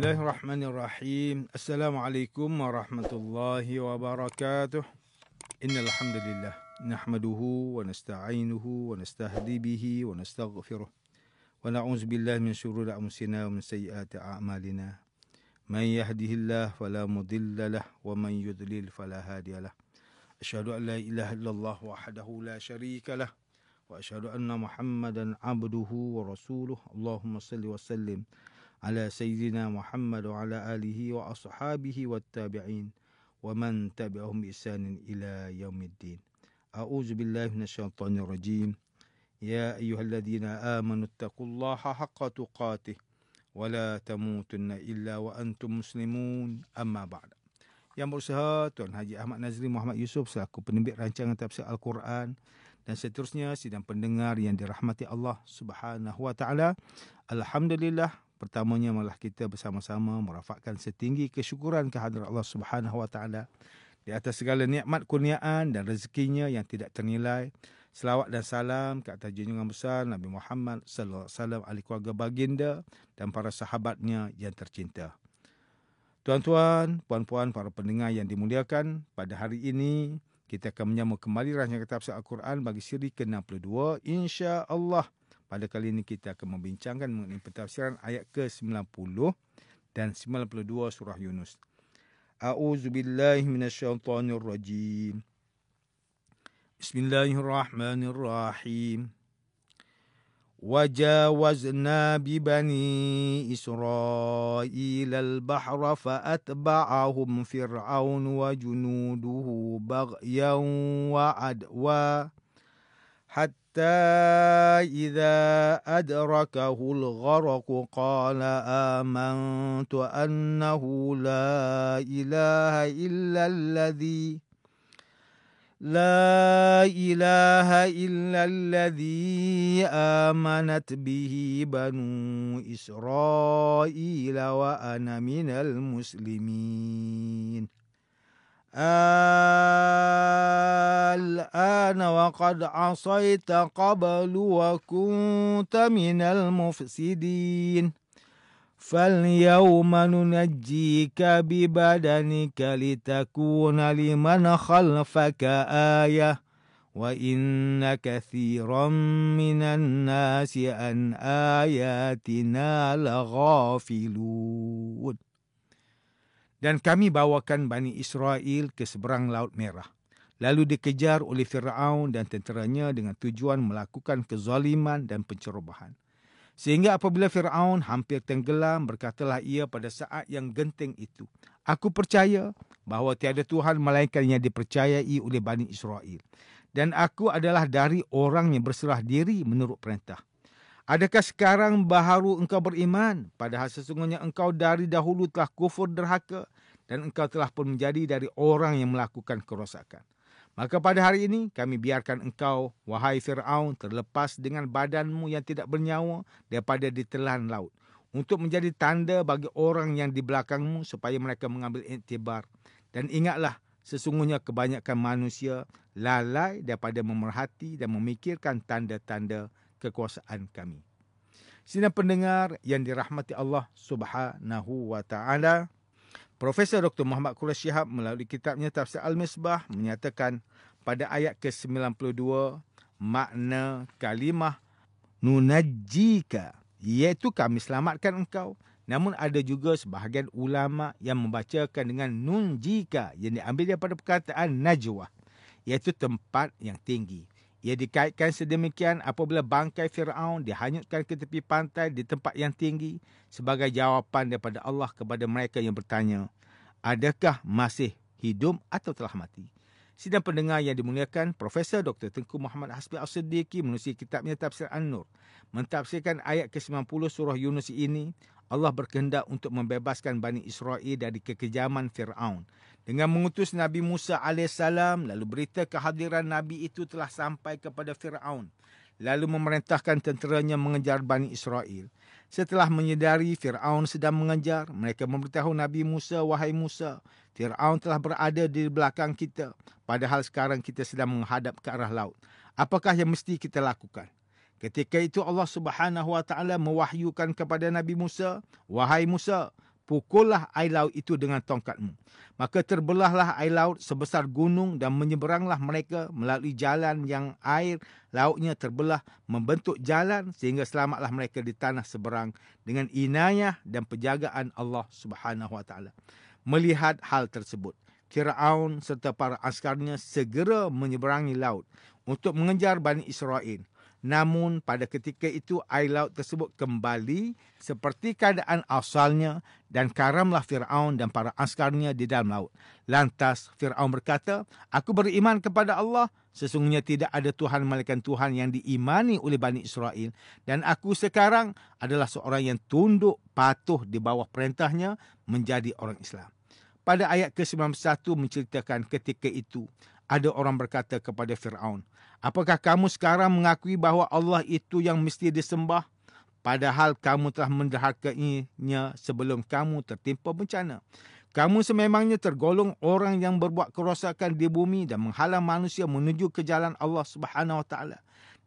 Bismillahirrahmanirrahim. Assalamualaikum warahmatullahi wabarakatuh. Innal hamdalillah nahmaduhu wa nasta'inuhu wa nastahdi bihi wa nastaghfiruh. Wa na'udzu billahi min shururi anfusina wa min sayyiati a'malina. Man yahdihillahu fala mudilla lahu wa man yudlil fala hadiya lahu. Asyhadu an la ilaha illallah wahdahu la syarika lahu wa asyhadu anna Muhammadan 'abduhu wa rasuluh. Allahumma shalli wa sallim ala sayyidina Muhammad wa ala alihi wa ashabihi wattabi'in wa man tabi'ahum bi ihsanin ila yaumiddin. A'udzu billahi minasyaitonir rajim. Ya ayyuhalladzina amanu taqullaha haqqa tuqatih wa la tamutunna illa wa antum muslimun. Amma ba'd. Yang berusaha Tuan Haji Ahmad Nazri Muhammad Yusof selaku penerbit rancangan tafsir Al-Quran dan seterusnya sidang pendengar yang dirahmati Allah Subhanahu wa taala. Alhamdulillah, pertamanya malah kita bersama-sama merafakkan setinggi kesyukuran kehadrat Allah Subhanahu wa taala di atas segala nikmat kurniaan dan rezekinya yang tidak ternilai. Selawat dan salam ke atas junjungan besar Nabi Muhammad sallallahu alaihi wasallam, ahli keluarga baginda dan para sahabatnya yang tercinta. Tuan-tuan, puan-puan, para pendengar yang dimuliakan, pada hari ini kita akan menyambung kembali rancangan tafsir Al-Quran bagi siri ke-62 insya-Allah. Pada kali ini kita akan membincangkan mengenai pentafsiran ayat ke-90 dan 92 surah Yunus. A'udzubillahi minasyaitonirrajim. Bismillahirrahmanirrahim. وجاوزنا ببني إسرائيل البحر فأتبعهم فرعون وجنوده بغيا وعدوا حتى إذا أدركه الغرق قال آمنت أنه لا إله إلا الذي آمنت به بنو إسرائيل وأنا من المسلمين. الآن وقد عصيت قبل وكنت من المفسدين فاليوم ننجيك ببدنك لتكون لمن خلفك آية وإن كثيرا من الناس عن آياتنا لغافلون. Dan kami bawakan Bani Israel ke seberang Laut Merah. Lalu dikejar oleh Fir'aun dan tenteranya dengan tujuan melakukan kezaliman dan pencerobohan. Sehingga apabila Fir'aun hampir tenggelam, berkatalah ia pada saat yang genting itu, aku percaya bahawa tiada Tuhan melainkan yang dipercayai oleh Bani Israel. Dan aku adalah dari orang yang berserah diri menurut perintah. Adakah sekarang baharu engkau beriman? Padahal sesungguhnya engkau dari dahulu telah kufur derhaka dan engkau telah pun menjadi dari orang yang melakukan kerosakan. Maka pada hari ini kami biarkan engkau, wahai Fir'aun, terlepas dengan badanmu yang tidak bernyawa daripada ditelan laut, untuk menjadi tanda bagi orang yang di belakangmu supaya mereka mengambil iktibar. Dan ingatlah, sesungguhnya kebanyakan manusia lalai daripada memerhati dan memikirkan tanda-tanda kekuasaan kami. Sidang pendengar yang dirahmati Allah Subhanahu wa taala, Profesor Dr. Muhammad Quraish Shihab melalui kitabnya Tafsir Al-Misbah menyatakan pada ayat ke-92 makna kalimah nunajjika, iaitu kami selamatkan engkau. Namun ada juga sebahagian ulama yang membacakan dengan nunjika yang diambil daripada perkataan najwa, iaitu tempat yang tinggi. Ia dikaitkan sedemikian apabila bangkai Fir'aun dihanyutkan ke tepi pantai di tempat yang tinggi sebagai jawapan daripada Allah kepada mereka yang bertanya, adakah masih hidup atau telah mati? Sidang pendengar yang dimuliakan, Profesor Dr. Tengku Muhammad Hasbi As-Siddiqi menulis kitabnya Tafsir An-Nur mentafsirkan ayat ke-90 surah Yunus ini. Allah berkehendak untuk membebaskan Bani Israel dari kekejaman Fir'aun dengan mengutus Nabi Musa AS, lalu berita kehadiran Nabi itu telah sampai kepada Fir'aun, lalu memerintahkan tenteranya mengejar Bani Israel. Setelah menyedari Fir'aun sedang mengejar, mereka memberitahu Nabi Musa, wahai Musa, Fir'aun telah berada di belakang kita, padahal sekarang kita sedang menghadap ke arah laut. Apakah yang mesti kita lakukan? Ketika itu Allah Subhanahu wa taala mewahyukan kepada Nabi Musa, wahai Musa, pukullah air laut itu dengan tongkatmu. Maka terbelahlah air laut sebesar gunung dan menyeberanglah mereka melalui jalan yang air lautnya terbelah membentuk jalan sehingga selamatlah mereka di tanah seberang dengan inayah dan penjagaan Allah Subhanahu Wa Taala. Melihat hal tersebut, Firaun serta para askarnya segera menyeberangi laut untuk mengejar Bani Israel. Namun pada ketika itu air laut tersebut kembali seperti keadaan asalnya dan karamlah Firaun dan para askarnya di dalam laut. Lantas Firaun berkata, "Aku beriman kepada Allah, sesungguhnya tidak ada Tuhan melainkan Tuhan yang diimani oleh Bani Israel, dan aku sekarang adalah seorang yang tunduk patuh di bawah perintahnya menjadi orang Islam." Pada ayat ke-91 menceritakan ketika itu ada orang berkata kepada Firaun, "Apakah kamu sekarang mengakui bahawa Allah itu yang mesti disembah, padahal kamu telah menderhakainya sebelum kamu tertimpa bencana? Kamu sememangnya tergolong orang yang berbuat kerosakan di bumi dan menghalang manusia menuju ke jalan Allah Subhanahu Wa Taala."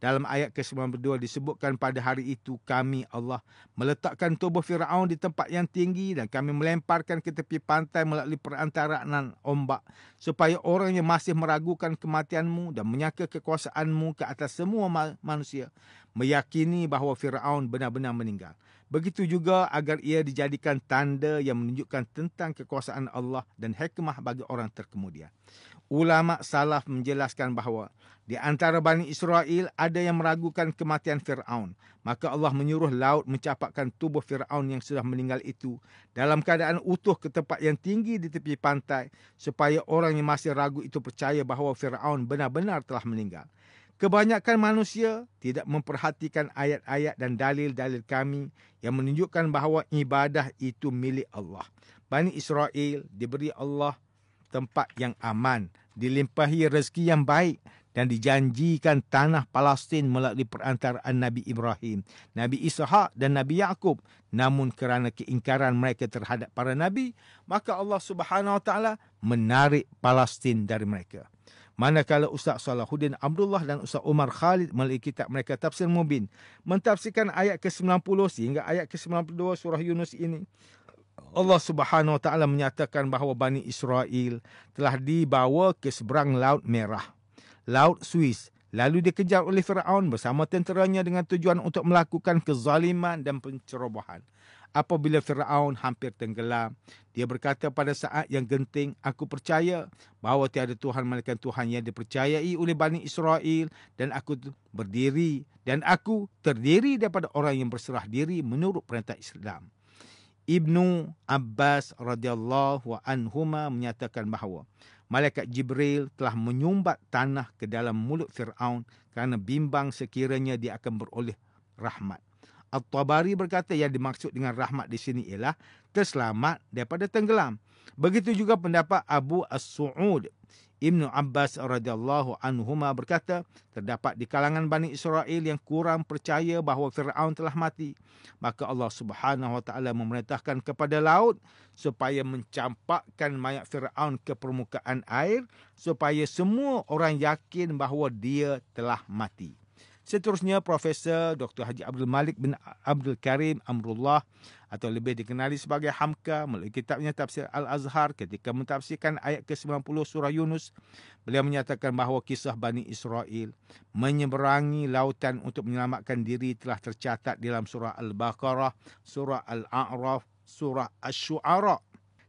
Dalam ayat ke-92 disebutkan, pada hari itu kami Allah meletakkan tubuh Firaun di tempat yang tinggi dan kami melemparkan ke tepi pantai melalui perantaraan ombak supaya orang yang masih meragukan kematianmu dan menyangka kekuasaanmu ke atas semua manusia meyakini bahawa Firaun benar-benar meninggal. Begitu juga agar ia dijadikan tanda yang menunjukkan tentang kekuasaan Allah dan hikmah bagi orang terkemudian. Ulama salaf menjelaskan bahawa di antara Bani Israel ada yang meragukan kematian Firaun. Maka Allah menyuruh laut mencapakkan tubuh Firaun yang sudah meninggal itu dalam keadaan utuh ke tempat yang tinggi di tepi pantai supaya orang yang masih ragu itu percaya bahawa Firaun benar-benar telah meninggal. Kebanyakan manusia tidak memperhatikan ayat-ayat dan dalil-dalil kami yang menunjukkan bahawa ibadah itu milik Allah. Bani Israel diberi Allah tempat yang aman, dilimpahi rezeki yang baik dan dijanjikan tanah Palestin melalui perantaraan Nabi Ibrahim, Nabi Ishak dan Nabi Yaqub. Namun kerana keingkaran mereka terhadap para nabi, maka Allah Subhanahu Wa Taala menarik Palestin dari mereka. Manakala Ustaz Salahuddin Abdullah dan Ustaz Umar Khalid melalui kitab mereka Tafsir Mubin mentafsirkan ayat ke-90 sehingga ayat ke-92 surah Yunus ini, Allah Subhanahu Wa Taala menyatakan bahawa Bani Israel telah dibawa ke seberang Laut Merah, Laut Suis, lalu dikejar oleh Firaun bersama tenteranya dengan tujuan untuk melakukan kezaliman dan pencerobohan. Apabila Firaun hampir tenggelam, dia berkata pada saat yang genting, "Aku percaya bahawa tiada Tuhan melainkan Tuhan yang dipercayai oleh Bani Israel dan aku terdiri daripada orang yang berserah diri menurut perintah Islam." Ibnu Abbas radhiyallahu anhuma menyatakan bahawa malaikat Jibril telah menyumbat tanah ke dalam mulut Firaun kerana bimbang sekiranya dia akan beroleh rahmat. At-Tabari berkata yang dimaksud dengan rahmat di sini ialah terselamat daripada tenggelam. Begitu juga pendapat Abu As-Su'ud. Ibnu Abbas radhiyallahu anhuma berkata, terdapat di kalangan Bani Israel yang kurang percaya bahawa Firaun telah mati. Maka Allah Subhanahu Wa Taala memerintahkan kepada laut supaya mencampakkan mayat Firaun ke permukaan air supaya semua orang yakin bahawa dia telah mati. Seterusnya, Profesor Dr. Haji Abdul Malik bin Abdul Karim Amrullah atau lebih dikenali sebagai Hamka melalui kitabnya Tafsir Al-Azhar ketika mentafsirkan ayat ke-90 surah Yunus, beliau menyatakan bahawa kisah Bani Israel menyeberangi lautan untuk menyelamatkan diri telah tercatat dalam surah Al-Baqarah, surah Al-A'raf, surah Asy-Syu'ara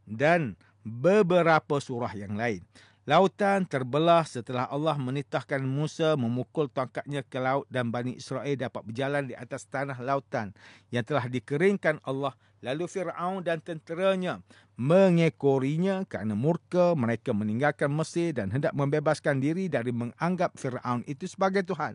dan beberapa surah yang lain. Lautan terbelah setelah Allah menitahkan Musa memukul tongkatnya ke laut dan Bani Israel dapat berjalan di atas tanah lautan yang telah dikeringkan Allah. Lalu Firaun dan tenteranya mengekorinya kerana murka mereka meninggalkan Mesir dan hendak membebaskan diri dari menganggap Firaun itu sebagai Tuhan.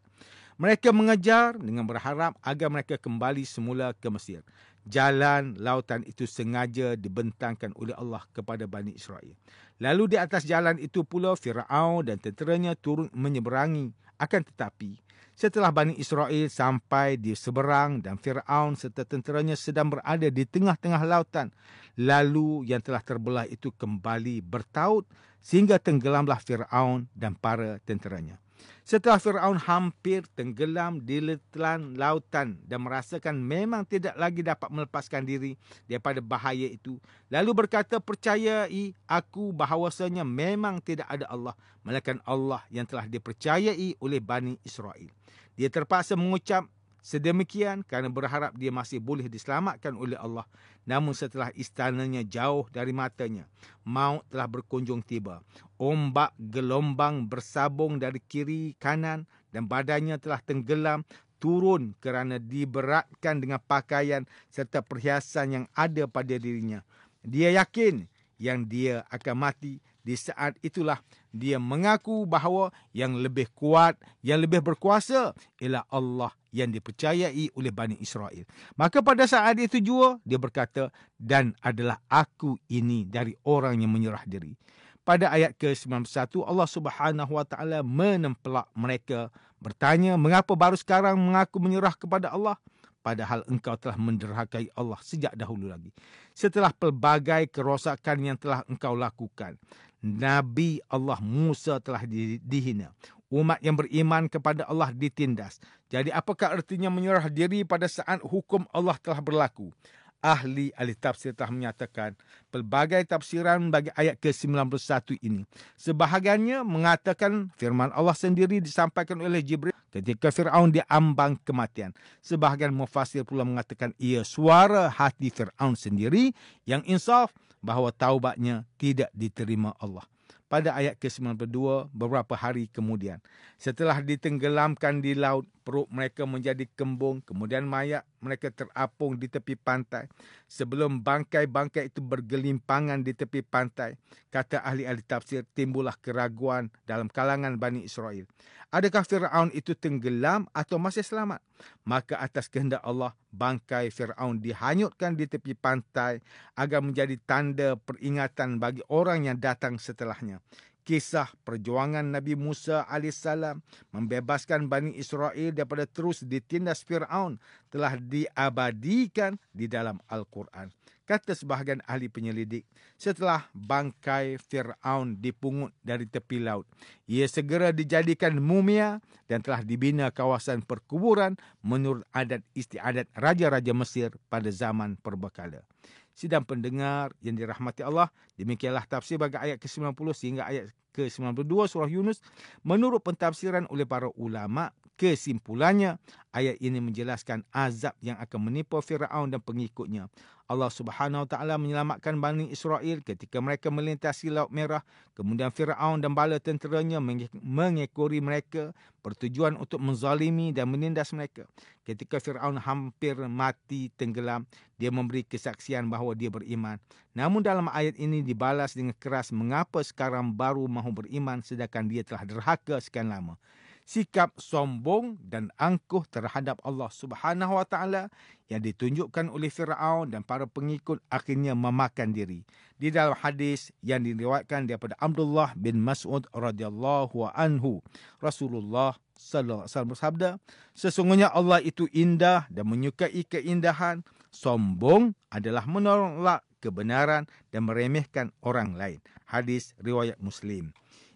Mereka mengejar dengan berharap agar mereka kembali semula ke Mesir. Jalan lautan itu sengaja dibentangkan oleh Allah kepada Bani Israel. Lalu di atas jalan itu pula Firaun dan tenteranya turun menyeberangi. Akan tetapi setelah Bani Israel sampai di seberang dan Firaun serta tenteranya sedang berada di tengah-tengah lautan, lalu yang telah terbelah itu kembali bertaut sehingga tenggelamlah Firaun dan para tenteranya. Setelah Firaun hampir tenggelam di telan lautan dan merasakan memang tidak lagi dapat melepaskan diri daripada bahaya itu, lalu berkata, percayai aku bahawasanya memang tidak ada Allah, melainkan Allah yang telah dipercayai oleh Bani Israel. Dia terpaksa mengucap sedemikian kerana berharap dia masih boleh diselamatkan oleh Allah. Namun setelah istananya jauh dari matanya, maut telah berkunjung tiba. Ombak gelombang bersabung dari kiri kanan dan badannya telah tenggelam turun kerana diberatkan dengan pakaian serta perhiasan yang ada pada dirinya. Dia yakin yang dia akan mati. Di saat itulah dia mengaku bahawa yang lebih kuat, yang lebih berkuasa ialah Allah yang dipercayai oleh Bani Israel. Maka pada saat itu jua dia berkata, dan adalah aku ini dari orang yang menyerah diri. Pada ayat ke-91 Allah Subhanahu Wa Taala menempelak mereka bertanya, mengapa baru sekarang mengaku menyerah kepada Allah? Padahal engkau telah menderhakai Allah sejak dahulu lagi. Setelah pelbagai kerosakan yang telah engkau lakukan, Nabi Allah Musa telah dihina. Umat yang beriman kepada Allah ditindas. Jadi apakah artinya menyerah diri pada saat hukum Allah telah berlaku? Ahli tafsir telah menyatakan pelbagai tafsiran bagi ayat ke-91 ini. Sebahagiannya mengatakan firman Allah sendiri disampaikan oleh Jibril ketika Firaun diambang kematian. Sebahagian mufassir pula mengatakan ia suara hati Firaun sendiri yang insaf bahawa taubatnya tidak diterima Allah. Pada ayat ke-92, beberapa hari kemudian, setelah ditenggelamkan di laut, perut mereka menjadi kembung, kemudian mayat mereka terapung di tepi pantai. Sebelum bangkai-bangkai itu bergelimpangan di tepi pantai, kata ahli-ahli tafsir, timbullah keraguan dalam kalangan Bani Israel. Adakah Firaun itu tenggelam atau masih selamat? Maka atas kehendak Allah, bangkai Firaun dihanyutkan di tepi pantai agar menjadi tanda peringatan bagi orang yang datang setelahnya. Kisah perjuangan Nabi Musa AS membebaskan Bani Israel daripada terus ditindas Firaun telah diabadikan di dalam Al-Quran. Kata sebahagian ahli penyelidik, setelah bangkai Firaun dipungut dari tepi laut, ia segera dijadikan mumia dan telah dibina kawasan perkuburan menurut adat istiadat raja-raja Mesir pada zaman perbekala. Sidang pendengar yang dirahmati Allah, demikianlah tafsir bagi ayat ke-90 sehingga ayat ke-92 surah Yunus. Menurut pentafsiran oleh para ulama, kesimpulannya ayat ini menjelaskan azab yang akan menimpa Firaun dan pengikutnya. Allah Subhanahu Wa Taala menyelamatkan Bani Israel ketika mereka melintasi Laut Merah. Kemudian Firaun dan bala tenteranya mengekori mereka bertujuan untuk menzalimi dan menindas mereka. Ketika Firaun hampir mati tenggelam, dia memberi kesaksian bahawa dia beriman. Namun dalam ayat ini dibalas dengan keras, mengapa sekarang baru mahu beriman sedangkan dia telah derhaka sekian lama. Sikap sombong dan angkuh terhadap Allah Subhanahu Wa Taala yang ditunjukkan oleh Firaun dan para pengikut akhirnya memakan diri. Di dalam hadis yang diriwayatkan daripada Abdullah bin Mas'ud radhiyallahu anhu, Rasulullah sallallahu alaihi wasallam bersabda, sesungguhnya Allah itu indah dan menyukai keindahan. Sombong adalah menolak kebenaran dan meremehkan orang lain. Hadis riwayat Muslim.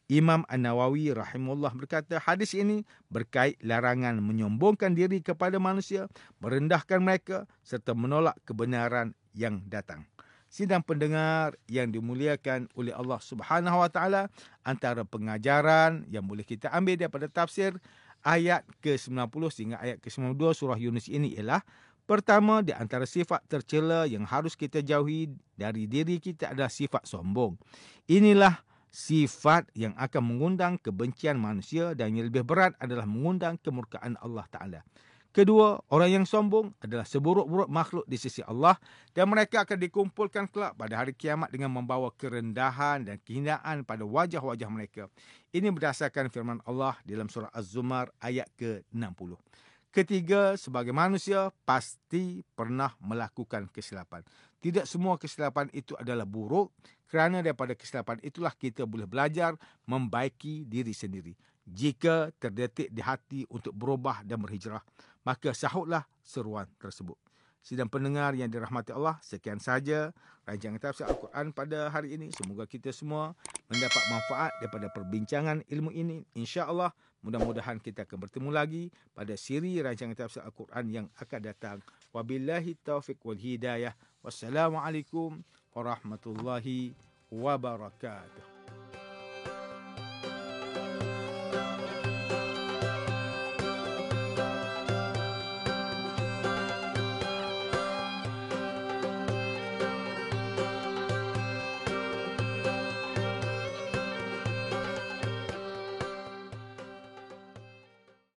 Imam An-Nawawi rahimahullah berkata, hadis ini berkait larangan menyombongkan diri kepada manusia, merendahkan mereka serta menolak kebenaran yang datang. Sidang pendengar yang dimuliakan oleh Allah Subhanahu Wa Taala, antara pengajaran yang boleh kita ambil daripada tafsir ayat ke-90 sehingga ayat ke-92 surah Yunus ini ialah, pertama, di antara sifat tercela yang harus kita jauhi dari diri kita adalah sifat sombong. Inilah sifat yang akan mengundang kebencian manusia dan yang lebih berat adalah mengundang kemurkaan Allah Ta'ala. Kedua, orang yang sombong adalah seburuk-buruk makhluk di sisi Allah dan mereka akan dikumpulkan kelak pada hari kiamat dengan membawa kerendahan dan kehinaan pada wajah-wajah mereka. Ini berdasarkan firman Allah dalam surah Az-Zumar ayat ke-60. Ketiga, sebagai manusia pasti pernah melakukan kesilapan. Tidak semua kesilapan itu adalah buruk, kerana daripada kesilapan itulah kita boleh belajar membaiki diri sendiri. Jika terdetik di hati untuk berubah dan berhijrah, maka sahutlah seruan tersebut. Sidang pendengar yang dirahmati Allah, sekian saja rancangan tafsir Al-Quran pada hari ini. Semoga kita semua mendapat manfaat daripada perbincangan ilmu ini. InsyaAllah, mudah-mudahan kita akan bertemu lagi pada siri rancangan tafsir Al-Quran yang akan datang. Wabillahi taufiq wal hidayah. Wassalamualaikum warahmatullahi wabarakatuh.